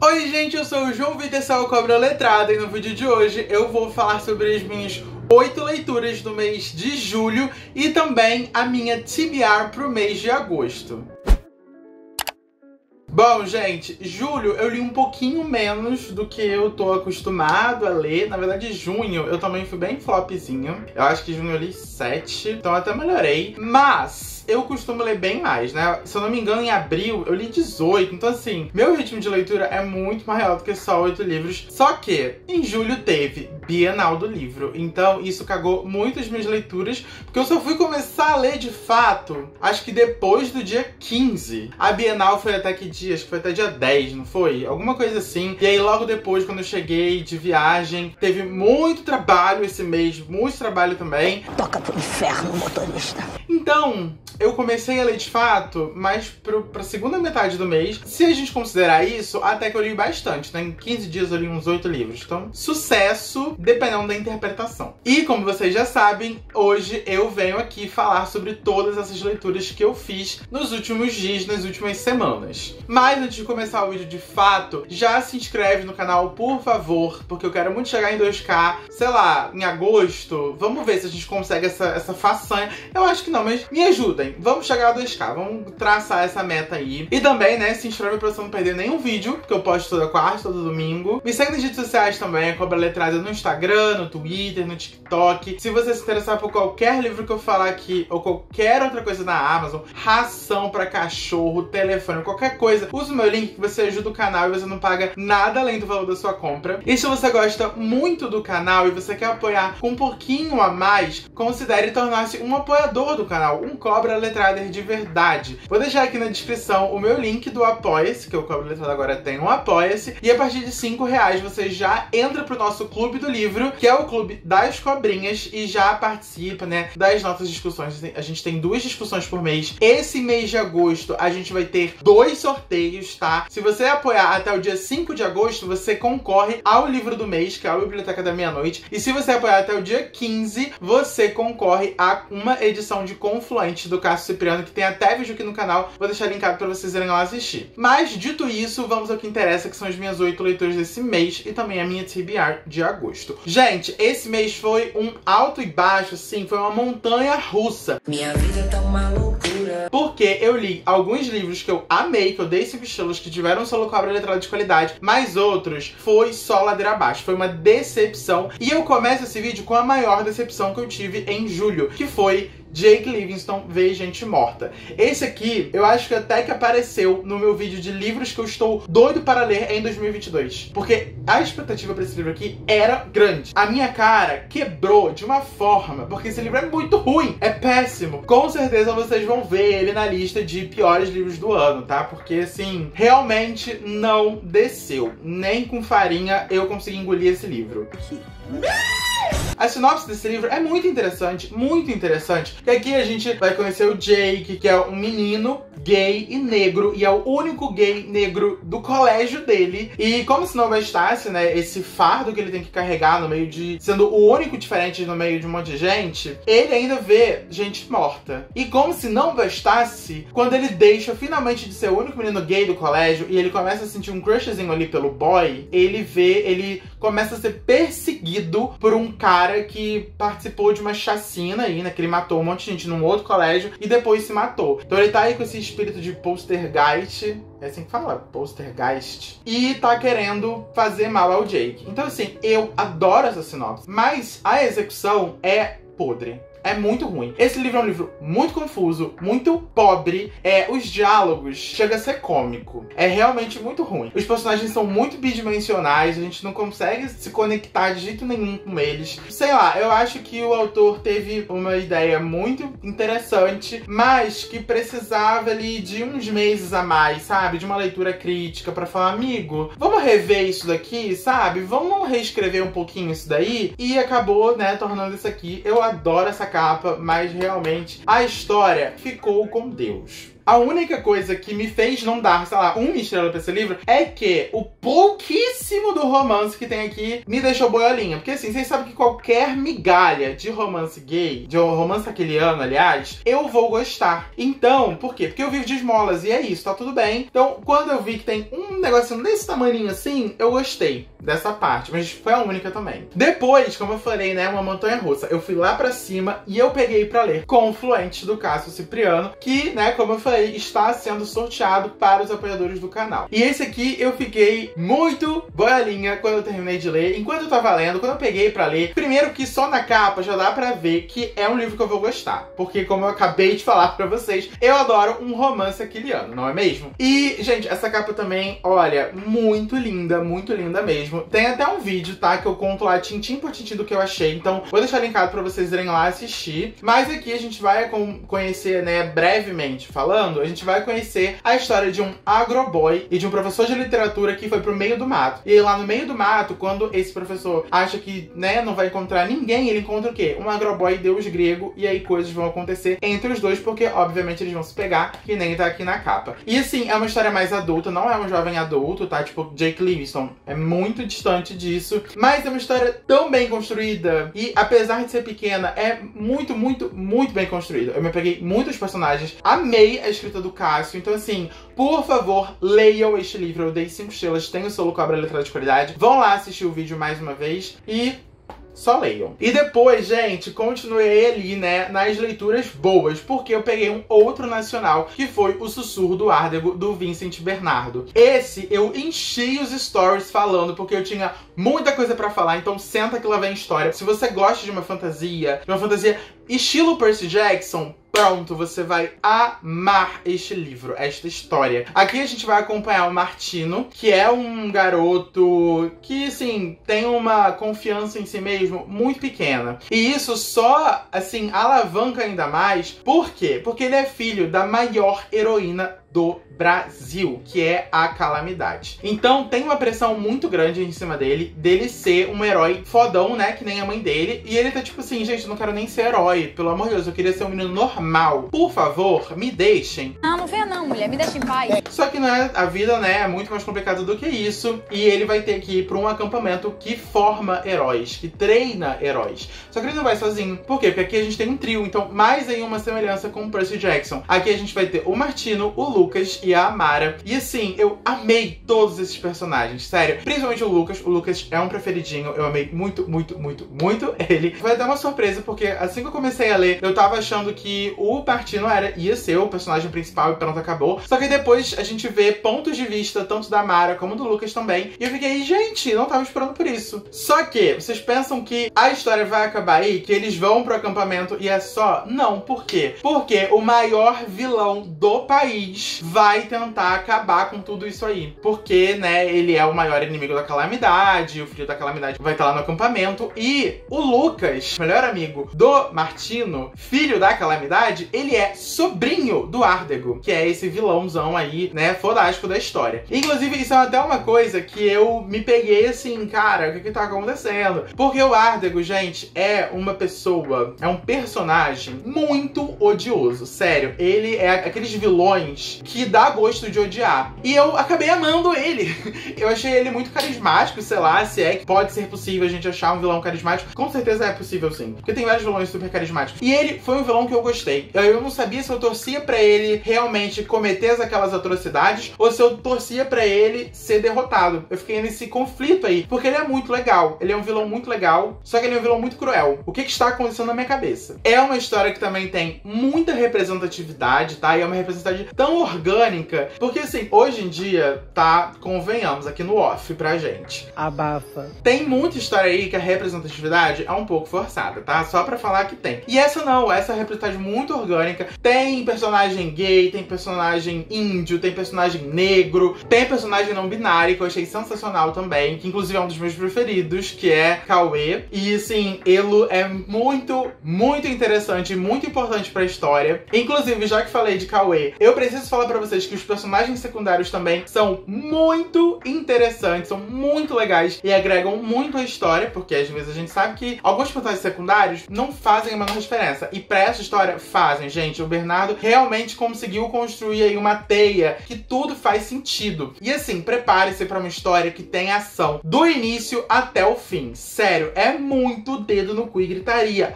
Oi gente, eu sou o João Vitor, esse é o Cobra Letrada e no vídeo de hoje eu vou falar sobre as minhas 8 leituras do mês de julho e também a minha TBR pro mês de agosto. Bom, gente, julho eu li um pouquinho menos do que eu tô acostumado a ler. Na verdade, junho eu também fui bem flopzinho. Eu acho que junho eu li 7, então até melhorei. Mas eu costumo ler bem mais, né? Se eu não me engano, em abril eu li 18. Então, assim, meu ritmo de leitura é muito maior do que só 8 livros. Só que em julho teve Bienal do Livro. Então, isso cagou muito as minhas leituras, porque eu só fui começar a ler de fato, acho que depois do dia 15. A Bienal foi até que dia? Acho que foi até dia 10, não foi? Alguma coisa assim. E aí, logo depois, quando eu cheguei de viagem, teve muito trabalho esse mês, muito trabalho também. Toca pro inferno, motorista. Então, eu comecei a ler de fato, mas pra segunda metade do mês. Se a gente considerar isso, até que eu li bastante, né? Em 15 dias eu li uns 8 livros. Então, sucesso, dependendo da interpretação. E como vocês já sabem, hoje eu venho aqui falar sobre todas essas leituras que eu fiz nos últimos dias, nas últimas semanas. Mas antes de começar o vídeo de fato, já se inscreve no canal, por favor, porque eu quero muito chegar em 2K, sei lá, em agosto. Vamos ver se a gente consegue essa façanha. Eu acho que não, mas me ajudem. Vamos chegar a 2K, vamos traçar essa meta aí. E também, né, se inscreve pra você não perder nenhum vídeo, que eu posto toda quarta, todo domingo. Me segue nas redes sociais também, a Cobra Letrada no Instagram, no Twitter, no TikTok. Se você se interessar por qualquer livro que eu falar aqui, ou qualquer outra coisa na Amazon, ração pra cachorro, telefone, qualquer coisa, usa o meu link que você ajuda o canal e você não paga nada além do valor da sua compra. E se você gosta muito do canal e você quer apoiar com um pouquinho a mais, considere tornar-se um apoiador do canal, um Cobra Letrader de verdade. Vou deixar aqui na descrição o meu link do Apoia-se, que o Cobra Letrada agora tem um Apoia-se, e a partir de R$5 você já entra pro nosso Clube do Livro, que é o Clube das Cobrinhas, e já participa, né, das nossas discussões. A gente tem 2 discussões por mês. Esse mês de agosto a gente vai ter 2 sorteios, tá? Se você apoiar até o dia 5 de agosto, você concorre ao livro do mês, que é a Biblioteca da Meia-Noite, e se você apoiar até o dia 15, você concorre a uma edição de Confluente do Cássio Cipriano, que tem até vídeo aqui no canal. Vou deixar linkado pra vocês irem lá assistir. Mas, dito isso, vamos ao que interessa, que são as minhas 8 leituras desse mês e também a minha TBR de agosto. Gente, esse mês foi um alto e baixo, assim, foi uma montanha russa. Minha vida tá uma loucura. Porque eu li alguns livros que eu amei, que eu dei 5 estrelas, que tiveram um solo Cobra Letrada de qualidade, mas outros foi só ladeira abaixo. Foi uma decepção. E eu começo esse vídeo com a maior decepção que eu tive em julho, que foi Jake Livingston Vê Gente Morta. Esse aqui, eu acho que até que apareceu no meu vídeo de livros que eu estou doido para ler em 2022. Porque a expectativa para esse livro aqui era grande. A minha cara quebrou de uma forma, porque esse livro é muito ruim, é péssimo. Com certeza vocês vão ver ele na lista de piores livros do ano, tá? Porque, assim, realmente não desceu. Nem com farinha eu consegui engolir esse livro. A sinopse desse livro é muito interessante, que aqui a gente vai conhecer o Jake, que é um menino gay e negro, e é o único gay negro do colégio dele. E como se não bastasse, né, esse fardo que ele tem que carregar no meio de... sendo o único diferente no meio de um monte de gente, ele ainda vê gente morta. E como se não bastasse, quando ele deixa finalmente de ser o único menino gay do colégio, e ele começa a sentir um crushzinho ali pelo boy, ele começa a ser perseguido por um cara que participou de uma chacina aí, né, que ele matou um monte de gente num outro colégio e depois se matou. Então ele tá aí com esse espírito de poltergeist, é assim que fala? Poltergeist. E tá querendo fazer mal ao Jake. Então, assim, eu adoro essa sinopse, mas a execução é podre. É muito ruim. Esse livro é um livro muito confuso, muito pobre. Os diálogos chega a ser cômico. É realmente muito ruim. Os personagens são muito bidimensionais, a gente não consegue se conectar de jeito nenhum com eles. Sei lá, eu acho que o autor teve uma ideia muito interessante, mas que precisava ali de uns meses a mais, sabe? De uma leitura crítica pra falar, amigo, vamos rever isso daqui, sabe? Vamos reescrever um pouquinho isso daí. E acabou, né, tornando isso aqui. Eu adoro essa capa, mas realmente a história ficou com Deus. A única coisa que me fez não dar, sei lá, 1 estrela pra esse livro é que o pouquíssimo do romance que tem aqui me deixou boiolinha. Porque assim, vocês sabem que qualquer migalha de romance gay, de romance aqueliano, aliás, eu vou gostar. Então, por quê? Porque eu vivo de esmolas e é isso, tá tudo bem. Então, quando eu vi que tem um negocinho desse tamaninho assim, eu gostei dessa parte, mas foi a única também. Depois, como eu falei, né, uma montanha-russa, eu fui lá pra cima e eu peguei pra ler Confluentes, do Cássio Cipriano, que, né, como eu falei, está sendo sorteado para os apoiadores do canal. E esse aqui eu fiquei muito boiolinha quando eu terminei de ler. Enquanto eu tava lendo, quando eu peguei pra ler, primeiro que só na capa já dá pra ver que é um livro que eu vou gostar, porque como eu acabei de falar pra vocês, eu adoro um romance aquiliano, não é mesmo? E, gente, essa capa também, olha, muito linda mesmo. Tem até um vídeo, tá, que eu conto lá tintim por tintim do que eu achei, então vou deixar linkado pra vocês irem lá assistir. Mas aqui a gente vai conhecer, né, brevemente falando, a gente vai conhecer a história de um agroboy e de um professor de literatura que foi pro meio do mato. E aí, lá no meio do mato, quando esse professor acha que, né, não vai encontrar ninguém, ele encontra o quê? Um agroboy deus grego, e aí coisas vão acontecer entre os dois, porque obviamente eles vão se pegar, que nem tá aqui na capa. E assim, é uma história mais adulta, não é um jovem adulto, tá? Tipo, Jake Livingston é muito distante disso, mas é uma história tão bem construída e, apesar de ser pequena, é muito bem construída. Eu me peguei muitos personagens, amei a escrita do Cássio, então assim, por favor, leiam este livro. Eu dei 5 estrelas, tem o selo Cobra Letra de Qualidade. Vão lá assistir o vídeo mais uma vez e só leiam. E depois, gente, continuei ali, né, nas leituras boas, porque eu peguei um outro nacional, que foi O Sussurro do Árdego, do Vincent Bernardo. Esse eu enchi os stories falando, porque eu tinha muita coisa pra falar, então senta que lá vem história. Se você gosta de uma fantasia estilo Percy Jackson, pronto, você vai amar este livro, esta história. Aqui a gente vai acompanhar o Martino, que é um garoto que, assim, tem uma confiança em si mesmo muito pequena. E isso só, assim, alavanca ainda mais. Por quê? Porque ele é filho da maior heroína do Brasil, que é a Calamidade. Então tem uma pressão muito grande em cima dele ser um herói fodão, né, que nem a mãe dele, e ele tá tipo assim, gente, eu não quero nem ser herói, pelo amor de Deus, eu queria ser um menino normal. Por favor, me deixem. Não venha não, mulher, me deixa em paz. Só que, né, a vida, né, é muito mais complicada do que isso, e ele vai ter que ir pra um acampamento que forma heróis, que treina heróis. Só que ele não vai sozinho. Por quê? Porque aqui a gente tem um trio, então mais aí uma semelhança com o Percy Jackson. Aqui a gente vai ter o Martino, o Lucas e a Amara. E assim, eu amei todos esses personagens, sério. Principalmente o Lucas. O Lucas é um preferidinho. Eu amei muito ele. Foi até uma surpresa, porque assim que eu comecei a ler, eu tava achando que o Martino ia ser o personagem principal e pronto, acabou. Só que depois a gente vê pontos de vista, tanto da Amara como do Lucas também. E eu fiquei, gente, não tava esperando por isso. Só que, vocês pensam que a história vai acabar aí? Que eles vão pro acampamento e é só? Não, por quê? Porque o maior vilão do país vai tentar acabar com tudo isso aí. Porque, né, ele é o maior inimigo da Calamidade, o filho da Calamidade vai estar lá no acampamento. E o Lucas, melhor amigo do Martino, filho da Calamidade, ele é sobrinho do Árdego, que é esse vilãozão aí, né, fodástico da história. Inclusive, isso é até uma coisa que eu me peguei assim, cara, o que tá acontecendo? Porque o Árdego, gente, é uma pessoa, é um personagem muito odioso, sério. Ele é aqueles vilões que dá gosto de odiar. E eu acabei amando ele. Eu achei ele muito carismático, sei lá, se é que pode ser possível a gente achar um vilão carismático. Com certeza é possível, sim. Porque tem vários vilões super carismáticos. E ele foi um vilão que eu gostei. Eu não sabia se eu torcia pra ele realmente cometer aquelas atrocidades ou se eu torcia pra ele ser derrotado. Eu fiquei nesse conflito aí, porque ele é muito legal. Ele é um vilão muito legal, só que ele é um vilão muito cruel. O que está acontecendo na minha cabeça? É uma história que também tem muita representatividade, tá? E é uma representatividade tão orgânica, porque assim, hoje em dia, tá, convenhamos aqui no off pra gente. Abafa. Tem muita história aí que a representatividade é um pouco forçada, tá? Só pra falar que tem. E essa não, essa é representatividade muito orgânica. Tem personagem gay, tem personagem índio, tem personagem negro, tem personagem não binário, que eu achei sensacional também, que inclusive é um dos meus preferidos, que é Cauê. E assim, ele é muito interessante, muito importante pra história. Inclusive, já que falei de Cauê, eu preciso falar pra vocês que os personagens secundários também são muito interessantes, são muito legais e agregam muito à história, porque às vezes a gente sabe que alguns personagens secundários não fazem a menor diferença. E pra essa história fazem, gente. O Bernardo realmente conseguiu construir aí uma teia que tudo faz sentido. E assim, prepare-se pra uma história que tem ação do início até o fim. Sério, é muito dedo no cu e gritaria.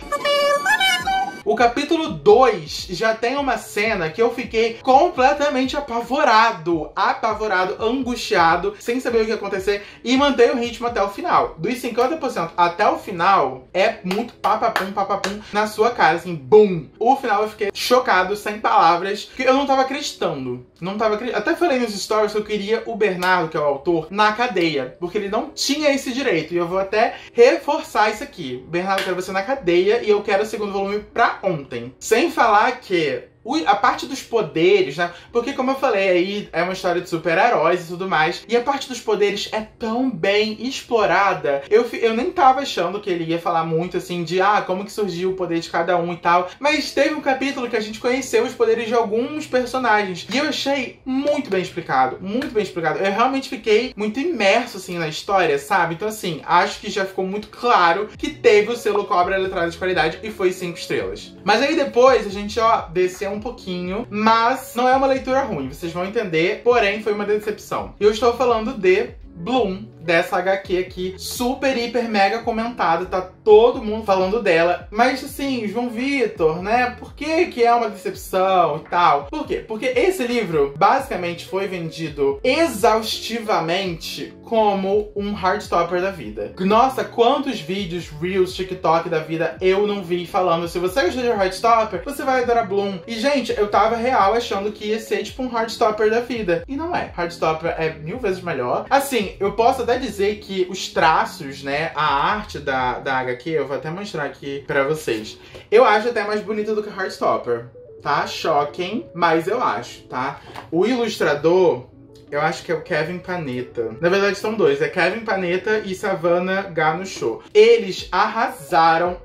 O capítulo 2 já tem uma cena que eu fiquei completamente apavorado, angustiado, sem saber o que ia acontecer e manter o ritmo até o final. Dos 50% até o final, é muito papapum na sua cara, assim, bum! O final eu fiquei chocado, sem palavras, que eu não tava acreditando. Até falei nos stories que eu queria o Bernardo, que é o autor, na cadeia, porque ele não tinha esse direito. E eu vou até reforçar isso aqui. Bernardo, eu quero você na cadeia e eu quero o segundo volume pra ontem. Sem falar que a parte dos poderes, né? Porque, como eu falei, aí é uma história de super-heróis e tudo mais. E a parte dos poderes é tão bem explorada. Eu nem tava achando que ele ia falar muito, assim, de como que surgiu o poder de cada um e tal. Mas teve um capítulo que a gente conheceu os poderes de alguns personagens. E eu achei muito bem explicado. Muito bem explicado. Eu realmente fiquei muito imerso, assim, na história, sabe? Então, assim, acho que já ficou muito claro que teve o selo Cobra Letrada de Qualidade e foi 5 estrelas. Mas aí depois a gente, desceu um pouquinho, mas não é uma leitura ruim, vocês vão entender, porém foi uma decepção. Eu estou falando de Bloom, dessa HQ aqui, super, hiper, mega comentada, tá todo mundo falando dela, mas assim, João Vitor, né, por que é uma decepção e tal? Por quê? Porque esse livro, basicamente, foi vendido exaustivamente como um Heartstopper da vida. Nossa, quantos vídeos, Reels, TikTok da vida eu não vi falando, se você gostou de Heartstopper, você vai adorar Bloom. E, gente, eu tava real achando que ia ser tipo um Heartstopper da vida. E não é. Heartstopper é 1000 vezes melhor. Assim, eu posso até dizer que os traços, né, a arte da HQ, eu vou até mostrar aqui pra vocês. Eu acho até mais bonito do que Heartstopper, tá? Choquem, mas eu acho, tá? O ilustrador, eu acho que é o Kevin Panetta. Na verdade são dois, é Kevin Panetta e Savannah Ganucho. Eles arrasaram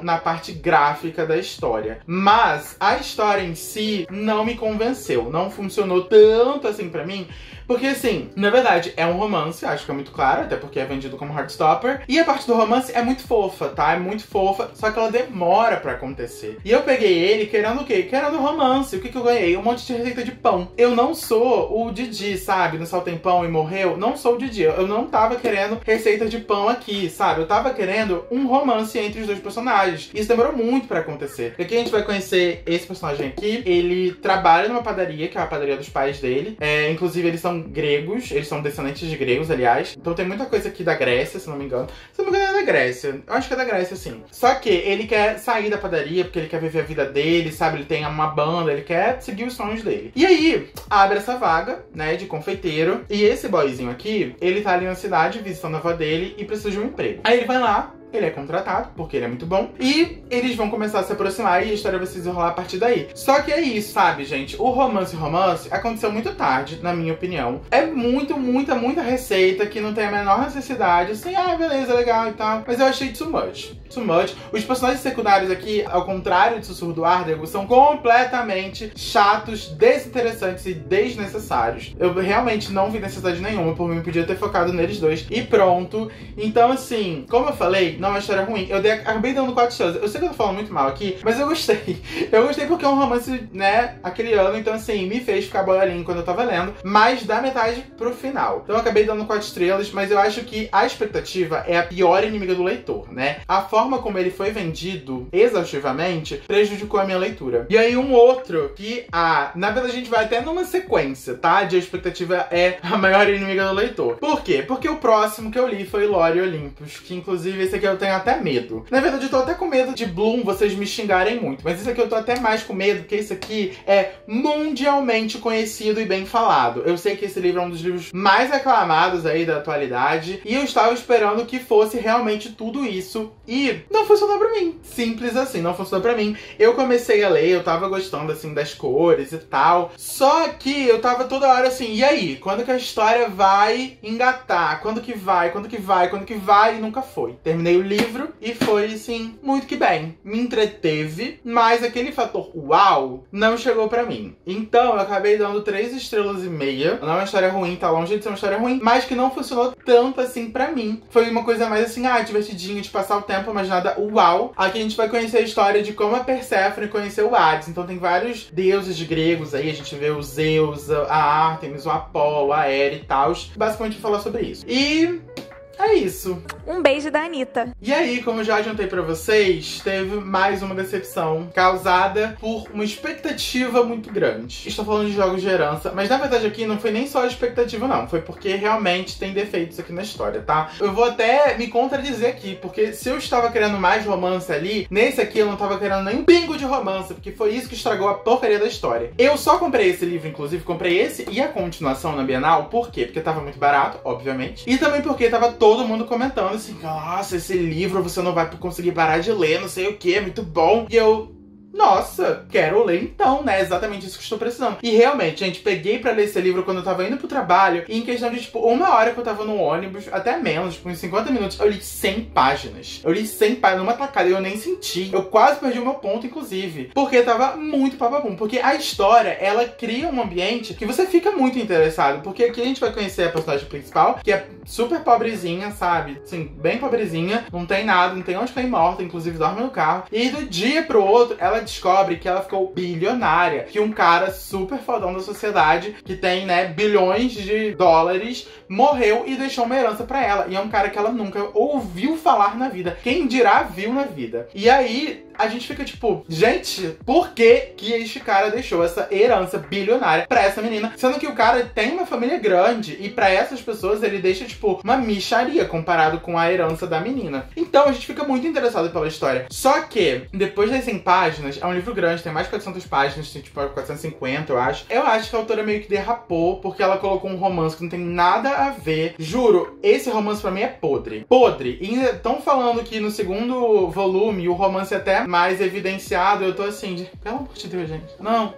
na parte gráfica da história. Mas a história em si não me convenceu, não funcionou tanto assim pra mim. Porque, assim, na verdade, é um romance, acho que é muito claro, até porque é vendido como Heartstopper. E a parte do romance é muito fofa, tá? É muito fofa, só que ela demora pra acontecer. E eu peguei ele querendo o quê? Querendo romance. O que eu ganhei? Um monte de receita de pão. Eu não sou o Didi, sabe? No Sal Tem Pão e Morreu. Não sou o Didi. Eu não tava querendo receita de pão aqui, sabe? Eu tava querendo um romance entre os dois personagens. Isso demorou muito pra acontecer. E aqui a gente vai conhecer esse personagem aqui. Ele trabalha numa padaria, que é a padaria dos pais dele. Inclusive, eles são gregos, eles são descendentes de gregos, aliás. Então tem muita coisa aqui da Grécia, se não me engano. Se não me engano é da Grécia. Eu acho que é da Grécia, sim. Só que ele quer sair da padaria, porque ele quer viver a vida dele, sabe? Ele tem uma banda, ele quer seguir os sonhos dele. E aí, abre essa vaga, né, de confeiteiro. E esse boyzinho aqui, ele tá ali na cidade, visitando a avó dele e precisa de um emprego. Aí ele vai lá, ele é contratado, porque ele é muito bom. E eles vão começar a se aproximar e a história vai se desenrolar a partir daí. Só que é isso, sabe, gente? O romance aconteceu muito tarde, na minha opinião. É muita receita que não tem a menor necessidade. Assim, beleza, legal e tal. Mas eu achei too much. Os personagens secundários aqui, ao contrário de Sussurro do Árdago, são completamente chatos, desinteressantes e desnecessários. Eu realmente não vi necessidade nenhuma, por mim podia ter focado neles dois e pronto. Então, assim, como eu falei, não é uma história ruim. Eu acabei dando 4 estrelas. Eu sei que eu tô falando muito mal aqui, mas eu gostei. Eu gostei porque é um romance, né, aquele ano. Então, assim, me fez ficar boiolinho quando eu tava lendo. Mas da metade pro final. Então eu acabei dando 4 estrelas, mas eu acho que a expectativa é a pior inimiga do leitor, né? A forma como ele foi vendido exaustivamente prejudicou a minha leitura. E aí um outro que, na verdade a gente vai até numa sequência, tá? De a expectativa é a maior inimiga do leitor. Por quê? Porque o próximo que eu li foi Lore Olympus, que inclusive esse aqui eu tenho até medo. Na verdade eu tô até com medo de Bloom vocês me xingarem muito, mas esse aqui eu tô até mais com medo, porque esse aqui é mundialmente conhecido e bem falado. Eu sei que esse livro é um dos livros mais aclamados aí da atualidade, e eu estava esperando que fosse realmente tudo isso, e não funcionou pra mim. Simples assim, não funcionou pra mim. Eu comecei a ler, eu tava gostando assim das cores e tal, só que eu tava toda hora assim, e aí? Quando que a história vai engatar? Quando que vai? E nunca foi. Terminei Terminei o livro e foi, assim, muito que bem. Me entreteve, mas aquele fator uau não chegou pra mim. Então eu acabei dando 3,5 estrelas. Não é uma história ruim, tá longe de ser uma história ruim, mas que não funcionou tanto assim pra mim. Foi uma coisa mais assim, divertidinho de passar o tempo, mas nada uau. Aqui a gente vai conhecer a história de como a Perséfone conheceu o Hades. Então tem vários deuses gregos aí, a gente vê o Zeus, a Ártemis, o Apolo, a Hera e tal. Basicamente vou falar sobre isso. E é isso. Um beijo da Anitta. E aí, como eu já adiantei pra vocês, teve mais uma decepção causada por uma expectativa muito grande. Estou falando de jogos de herança, mas na verdade aqui não foi nem só a expectativa não, foi porque realmente tem defeitos aqui na história, tá? Eu vou até me contradizer aqui, porque se eu estava querendo mais romance ali, nesse aqui eu não estava querendo nem um pingo de romance, porque foi isso que estragou a porcaria da história. Eu só comprei esse livro, inclusive, comprei esse e a continuação na Bienal, por quê? Porque tava muito barato, obviamente, e também porque tava todo mundo comentando assim, nossa, esse livro você não vai conseguir parar de ler, não sei o que, é muito bom. E eu, nossa, quero ler então, né? Exatamente isso que estou precisando. E realmente, gente, peguei pra ler esse livro quando eu tava indo pro trabalho e em questão de, tipo, 1 hora que eu tava no ônibus, até menos, tipo, uns 50 minutos, eu li 100 páginas. Eu li 100 páginas numa tacada e eu nem senti. Eu quase perdi o meu ponto, inclusive. Porque tava muito papabum. Porque a história, ela cria um ambiente que você fica muito interessado. Porque aqui a gente vai conhecer a personagem principal, que é super pobrezinha, sabe? Assim, bem pobrezinha. Não tem nada, não tem onde cair morta, inclusive dorme no carro. E do dia pro outro, ela descobre que ela ficou bilionária, que um cara super fodão da sociedade, que tem, né, bilhões de dólares, morreu e deixou uma herança pra ela. E é um cara que ela nunca ouviu falar na vida. Quem dirá viu na vida. E aí a gente fica tipo, gente, por que que este cara deixou essa herança bilionária pra essa menina? Sendo que o cara tem uma família grande e pra essas pessoas ele deixa, tipo, uma mixaria comparado com a herança da menina. Então a gente fica muito interessado pela história. Só que, depois das 100 páginas, é um livro grande, tem mais de 400 páginas, tem tipo 450, eu acho. Eu acho que a autora meio que derrapou, porque ela colocou um romance que não tem nada a ver. Juro, esse romance pra mim é podre. Podre. E ainda estão falando que no segundo volume o romance é até mais evidenciado. Eu tô assim, pelo amor de Deus, gente. Não.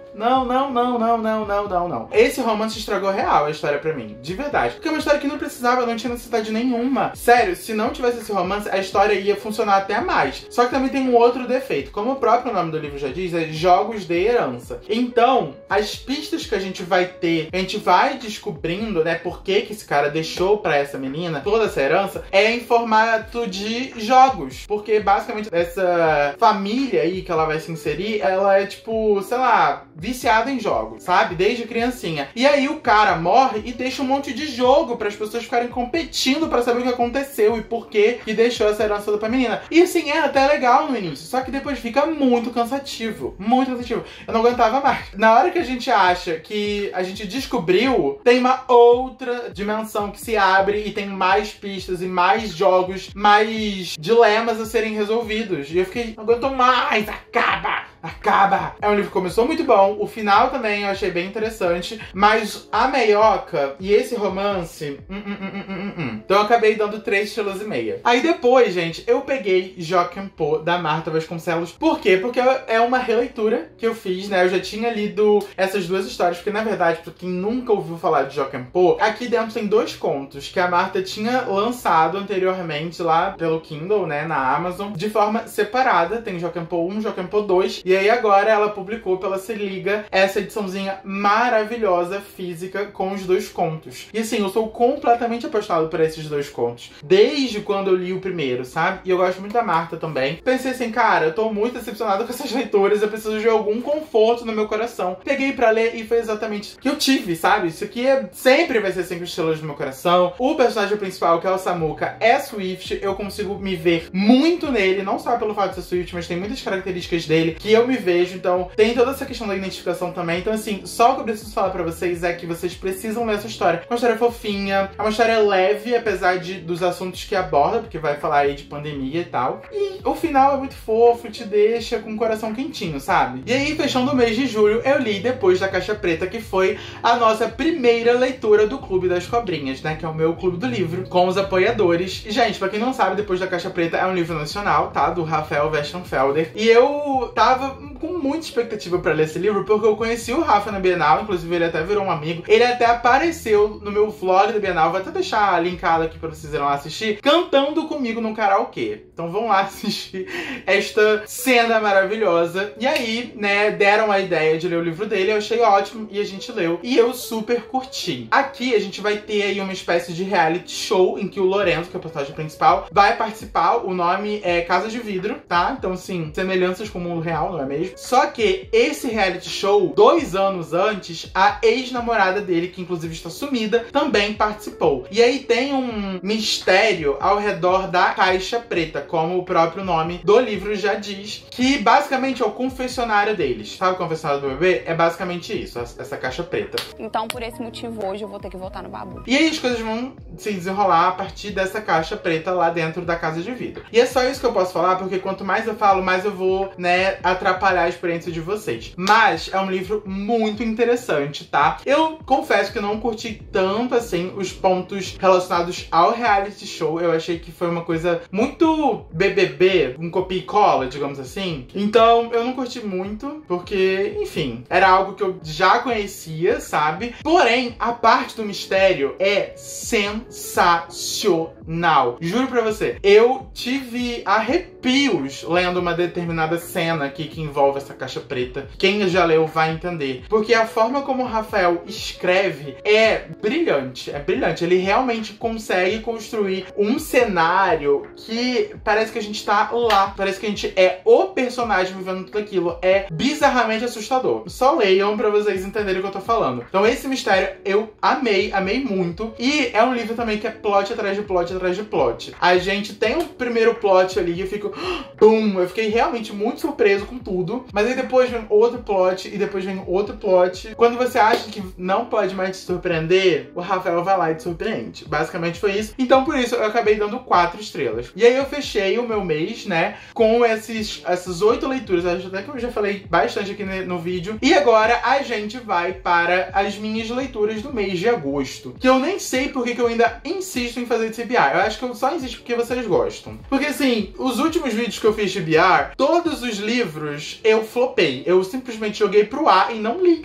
Esse romance estragou real a história pra mim. De verdade. Porque é uma história que não precisava, não tinha necessidade nenhuma. Sério, se não tivesse esse romance, a história ia funcionar até mais. Só que também tem um outro defeito. Como o próprio nome do livro já diz, é Jogos de Herança. Então, as pistas que a gente vai ter, a gente vai descobrindo, né, por que que esse cara deixou pra essa menina toda essa herança, é em formato de jogos. Porque, basicamente, essa família aí que ela vai se inserir, ela é, tipo, sei lá, viciada em jogos, sabe? Desde criancinha. E aí o cara morre e deixa um monte de jogo para as pessoas ficarem competindo para saber o que aconteceu e por que que deixou essa herança toda pra menina. E assim, é até legal no início, só que depois fica muito cansativo. Muito cansativo. Eu não aguentava mais. Na hora que a gente acha que a gente descobriu, tem uma outra dimensão que se abre e tem mais pistas e mais jogos, mais dilemas a serem resolvidos. E eu fiquei, não aguento mais, acaba! É um livro que começou muito bom, o final também eu achei bem interessante, mas a meioca e esse romance, Então eu acabei dando 3,5 estrelas. Aí depois, gente, eu peguei Jochen Pô, da Marta Vasconcelos. Por quê? Porque é uma releitura que eu fiz, né? Eu já tinha lido essas duas histórias, porque na verdade, pra quem nunca ouviu falar de Jochen Pô, aqui dentro tem 2 contos que a Marta tinha lançado anteriormente lá pelo Kindle, né, na Amazon, de forma separada. Tem Jochen Pô 1, Jochen Pô 2, e aí agora ela publicou pela Se Liga essa ediçãozinha maravilhosa física com os 2 contos. E assim, eu sou completamente apaixonado por esses 2 contos, desde quando eu li o primeiro, sabe? E eu gosto muito da Marta também. Pensei assim, cara, eu tô muito decepcionado com essas leituras, eu preciso de algum conforto no meu coração. Peguei pra ler e foi exatamente o que eu tive, sabe? Isso aqui sempre vai ser 5 estrelas no meu coração. O personagem principal, que é o Samuka, é Swift. Eu consigo me ver muito nele, não só pelo fato de ser Swift, mas tem muitas características dele que eu me vejo. Então tem toda essa questão da identificação também. Então assim, só o que eu preciso falar pra vocês é que vocês precisam ler essa história. É uma história fofinha, é uma história leve, apesar dos assuntos que aborda, porque vai falar aí de pandemia e tal. E o final é muito fofo, te deixa com o coração quentinho, sabe? E aí, fechando o mês de julho, eu li Depois da Caixa Preta, que foi a nossa primeira leitura do Clube das Cobrinhas, né? Que é o meu clube do livro, com os apoiadores. E, gente, pra quem não sabe, Depois da Caixa Preta é um livro nacional, tá? Do Rafael Westenfelder. E eu tava tava com muita expectativa pra ler esse livro, porque eu conheci o Rafa na Bienal, inclusive ele até virou um amigo. Ele até apareceu no meu vlog da Bienal, vou até deixar linkado aqui pra vocês irem lá assistir, cantando comigo no karaokê. Então vão lá assistir esta cena maravilhosa. E aí, né, deram a ideia de ler o livro dele, eu achei ótimo e a gente leu. E eu super curti. Aqui a gente vai ter aí uma espécie de reality show em que o Lorenzo, que é o personagem principal, vai participar. O nome é Casa de Vidro, tá? Então, assim, semelhanças com o mundo real, não é mesmo? Só que esse reality show, 2 anos antes, a ex-namorada dele, que inclusive está sumida, também participou. E aí tem um mistério ao redor da caixa preta, como o próprio nome do livro já diz, que basicamente é o confessionário deles. Sabe o confessionário do bebê? É basicamente isso, essa caixa preta. Então, por esse motivo, hoje eu vou ter que voltar no babu. E aí as coisas vão se desenrolar a partir dessa caixa preta lá dentro da Casa de Vidro. E é só isso que eu posso falar, porque quanto mais eu falo, mais eu vou, né, atrapalhar a experiência de vocês. Mas é um livro muito interessante, tá? Eu confesso que eu não curti tanto, assim, os pontos relacionados ao reality show. Eu achei que foi uma coisa muito BBB, um copia e cola, digamos assim. Então, eu não curti muito, porque, enfim, era algo que eu já conhecia, sabe? Porém, a parte do mistério é sensacional. Juro pra você, eu tive arrepios lendo uma determinada cena aqui que envolve essa caixa preta. Quem já leu vai entender. Porque a forma como o Rafael escreve é brilhante. É brilhante. Ele realmente consegue construir um cenário que parece que a gente tá lá. Parece que a gente é o personagem vivendo tudo aquilo. É bizarramente assustador. Só leiam pra vocês entenderem o que eu tô falando. Então esse mistério eu amei, amei muito. E é um livro também que é plot atrás de plot atrás de plot. A gente tem um primeiro plot ali e eu fico... Bum! Eu fiquei realmente muito surpreso com tudo. Mas aí depois vem outro plot e depois vem outro plot. Quando você acha que não pode mais te surpreender, o Rafael vai lá e te surpreende. Basicamente foi isso. Então por isso eu acabei dando 4 estrelas. E aí eu fechei o meu mês, né, com essas 8 leituras. Acho até que eu já falei bastante aqui no vídeo. E agora a gente vai para as minhas leituras do mês de agosto. Que eu nem sei porque que eu ainda insisto em fazer TBR. Eu acho que eu só insisto porque vocês gostam. Porque assim, os últimos vídeos que eu fiz de TBR, todos os livros eu flopei. Eu simplesmente joguei pro ar e não li.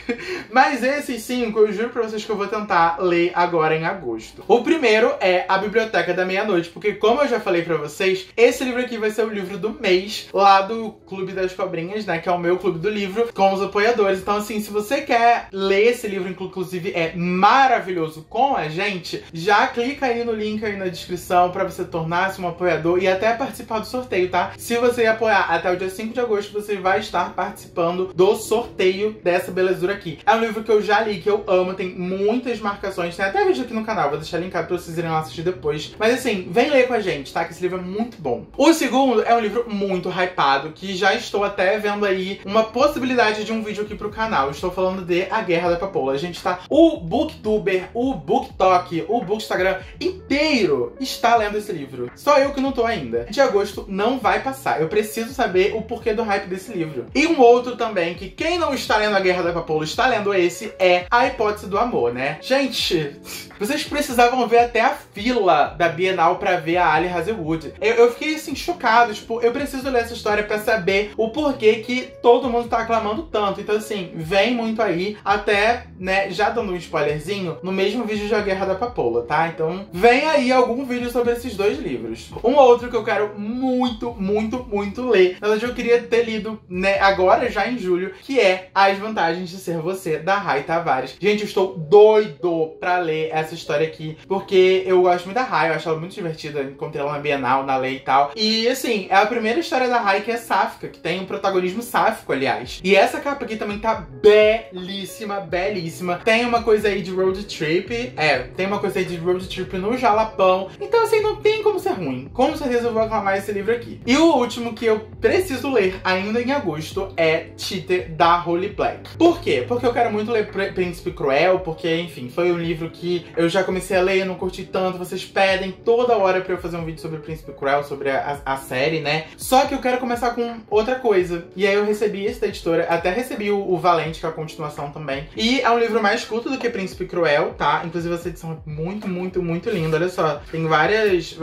Mas esses 5, eu juro pra vocês que eu vou tentar ler agora em agosto. O primeiro é A Biblioteca da Meia-Noite, porque como eu já falei pra vocês, esse livro aqui vai ser o livro do mês, lá do Clube das Cobrinhas, né, que é o meu clube do livro, com os apoiadores. Então assim, se você quer ler esse livro, inclusive é maravilhoso, com a gente, já clica aí no link aí na descrição pra você tornar-se um apoiador e até participar do sorteio, tá? Se você apoiar até o dia 5 de agosto, você vai estar participando do sorteio dessa belezura aqui. É um livro que eu já li, que eu amo, tem muitas marcações, tem até vídeo aqui no canal, vou deixar linkado pra vocês irem lá assistir depois. Mas assim, vem ler com a gente, tá? Que esse livro é muito bom. O segundo é um livro muito hypado, que já estou até vendo aí uma possibilidade de um vídeo aqui pro canal. Estou falando de A Guerra da Papoula. A gente tá... O Booktuber, o Booktok, o Bookstagram inteiro está lendo esse livro. Só eu que não tô ainda. De agosto não vai passar. Eu preciso saber o porquê do hype desse livro. E um outro também, que quem não está lendo A Guerra da Papoula está lendo esse, é A Hipótese do Amor, né? Gente, vocês precisavam ver até a fila da Bienal pra ver a Ali Hazelwood. Eu fiquei assim, chocado. Tipo, eu preciso ler essa história pra saber o porquê que todo mundo tá aclamando tanto. Então assim, vem muito aí. Até, né, já dando um spoilerzinho, no mesmo vídeo de A Guerra da Papoula, tá? Então vem aí algum vídeo sobre esses 2 livros. Um outro que eu quero muito, muito, muito ler. Na verdade, eu queria ter lido, né, agora, já em julho, que é As Vantagens de Ser Você, da Rai Tavares. Gente, eu estou doido pra ler essa história aqui, porque eu gosto muito da Rai, eu acho ela muito divertida, encontrei ela na Bienal, na Lei e tal. E, assim, é a primeira história da Rai que é sáfica, que tem um protagonismo sáfico, aliás. E essa capa aqui também tá belíssima, belíssima. Tem uma coisa aí de road trip, tem uma coisa aí de road trip no Jalapão. Então, assim, não tem como ser ruim. Com certeza eu vou aclamar esse livro aqui. E o último que eu preciso ler ainda em agosto é Cheater, da Holly Black. Por quê? Porque eu quero muito ler Príncipe Cruel, porque, enfim, foi um livro que eu já comecei a ler, não curti tanto. Vocês pedem toda hora pra eu fazer um vídeo sobre Príncipe Cruel, sobre a série, né? Só que eu quero começar com outra coisa. E aí eu recebi esse da editora, até recebi o Valente, que é a continuação também. E é um livro mais curto do que Príncipe Cruel, tá? Inclusive essa edição é muito, muito, muito linda. Olha só, tem várias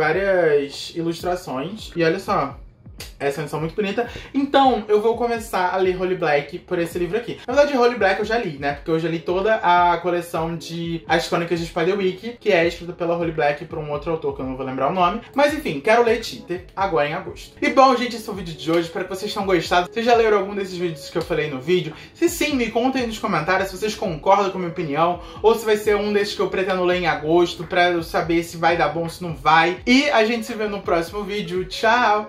ilustrações. E olha só, Essa é uma edição muito bonita. Então, eu vou começar a ler Holly Black por esse livro aqui. Na verdade, Holly Black eu já li, né? Porque eu já li toda a coleção de As Crônicas de Spiderwick, que é escrita pela Holly Black por um outro autor que eu não vou lembrar o nome. Mas enfim, quero ler Teeter agora em agosto. E bom, gente, esse é o vídeo de hoje. Espero que vocês tenham gostado. Vocês já leram algum desses vídeos que eu falei no vídeo? Se sim, me contem nos comentários se vocês concordam com a minha opinião, ou se vai ser um desses que eu pretendo ler em agosto, pra eu saber se vai dar bom, se não vai. E a gente se vê no próximo vídeo. Tchau!